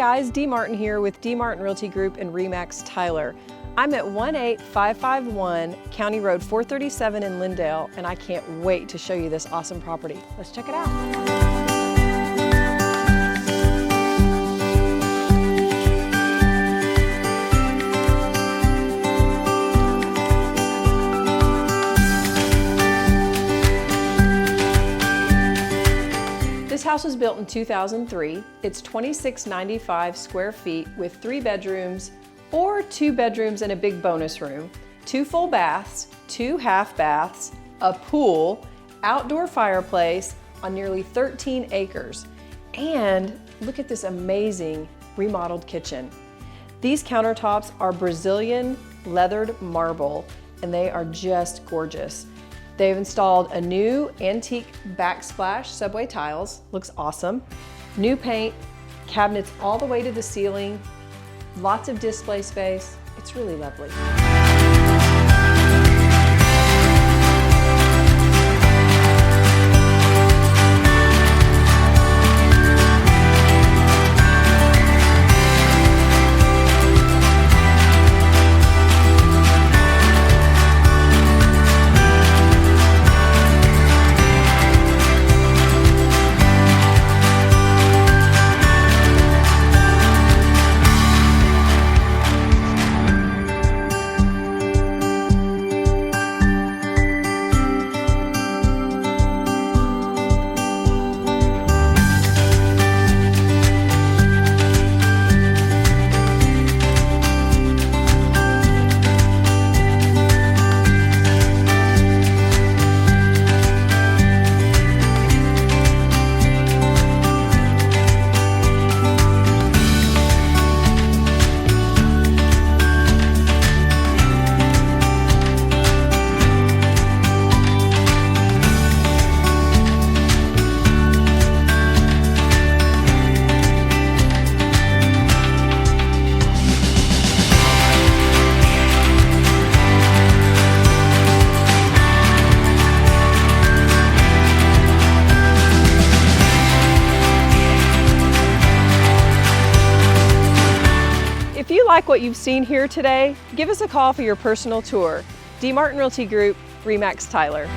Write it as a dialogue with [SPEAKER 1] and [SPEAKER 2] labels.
[SPEAKER 1] guys, Dee Martin here with Dee Martin Realty Group in RE/MAX Tyler. I'm at 18551 County Road 437 in Lindale, and I can't wait to show you this awesome property. Let's check it out. This house was built in 2003. It's 2695 square feet with 3 bedrooms or 2 bedrooms and a big bonus room, 2 full baths, 2 half baths, a pool, outdoor fireplace on nearly 13 acres. And look at this amazing remodeled kitchen. These countertops are Brazilian leathered marble and they are just gorgeous. They've installed a new antique backsplash subway tiles, looks awesome. New paint, cabinets all the way to the ceiling, lots of display space. It's really lovely. If you like what you've seen here today, give us a call for your personal tour. Dee Martin Realty Group, RE/MAX Tyler.